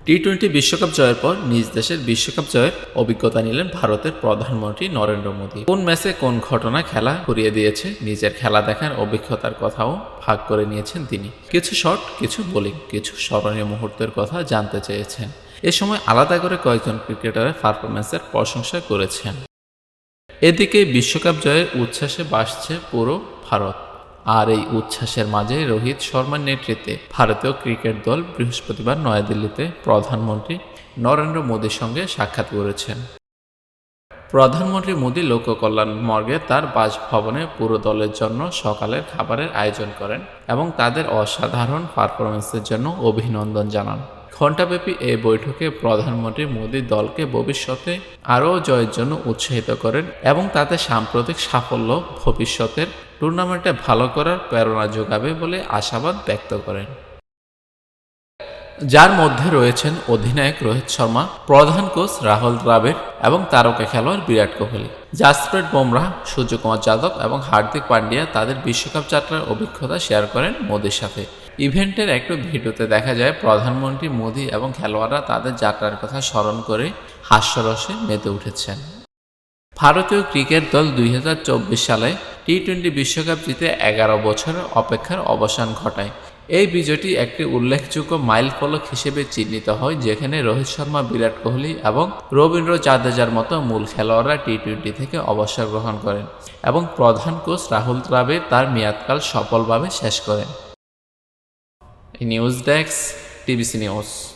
টি-20 বিশ্বকাপ জয়ের পর নিজ দেশের বিশ্বকাপ জয়ের অভিজ্ঞতা নিলেন ভারতের প্রধানমন্ত্রী নরেন্দ্র মোদী। কোন ম্যাচে কোন ঘটনা খেলা ঘুরিয়ে দিয়েছে, নিজের খেলা দেখার অভিজ্ঞতার কথাও ভাগ করে নিয়েছেন তিনি। কিছু শট, কিছু বোলিং, কিছু স্মরণীয় মুহূর্তের কথা জানতে চেয়েছেন। এ সময় আলাদা করে কয়েকজন ক্রিকেটারের পারফরম্যান্সের প্রশংসা করেছেন। এদিকে বিশ্বকাপ জয়ের উচ্ছ্বাসে ভাসছে পুরো ভারত। আর এই উচ্ছ্বাসের মাঝে রোহিত শর্মার নেতৃত্বে ভারতীয় ক্রিকেট দল বৃহস্পতিবার নয়াদিল্লিতে প্রধানমন্ত্রী নরেন্দ্র মোদীর সঙ্গে সাক্ষাৎ করেছেন। প্রধানমন্ত্রী মোদী লোক কল্যাণ মর্গে তার বাসভবনে পুরো দলের জন্য সকালের খাবারের আয়োজন করেন এবং তাদের অসাধারণ পারফরমেন্সের জন্য অভিনন্দন জানান। ঘণ্টাব্যাপী এই বৈঠকে প্রধানমন্ত্রী মোদী দলকে ভবিষ্যতে আরও জয়ের জন্য উৎসাহিত করেন এবং তাদের সাম্প্রতিক সাফল্য ভবিষ্যতের টুর্নামেন্টে ভালো করার প্রেরণা যোগাবে বলে আশাবাদ ব্যক্ত করেন। যার মধ্যে রয়েছেন অধিনায়ক রোহিত শর্মা, প্রধান কোচ রাহুল দ্রাবিড় এবং তারকা খেলোয়াড় বিরাট কোহলি। জাসপ্রীত বুমরাহ, সূর্যকুমার যাদব এবং হার্দিক পান্ডিয়া তাদের বিশ্বকাপ যাত্রার অভিজ্ঞতা শেয়ার করেন মোদির সাথে। ইভেন্টের একটু ভিডিওতে দেখা যায় প্রধানমন্ত্রী মোদি এবং খেলোয়াড়রা তাদের যাত্রার কথা স্মরণ করে হাস্যরসে মেতে উঠেছেন। ভারতীয় ক্রিকেট দল 2024 সালে টি-20 বিশ্বকাপ জিতে 11 বছরের অপেক্ষার অবসান ঘটায়। এই বিজয়টি একটি উল্লেখযোগ্য মাইলফলক হিসেবে চিহ্নিত হয়, যেখানে রোহিত শর্মা, বিরাট কোহলি এবং রবীন্দ্র জাদেজার মতো মূল খেলোয়াড়রা টি-20 থেকে অবসর গ্রহণ করেন এবং প্রধান কোচ রাহুল দ্রাবিড় তার মেয়াদকাল সফলভাবে শেষ করেন। News desk, TBC news.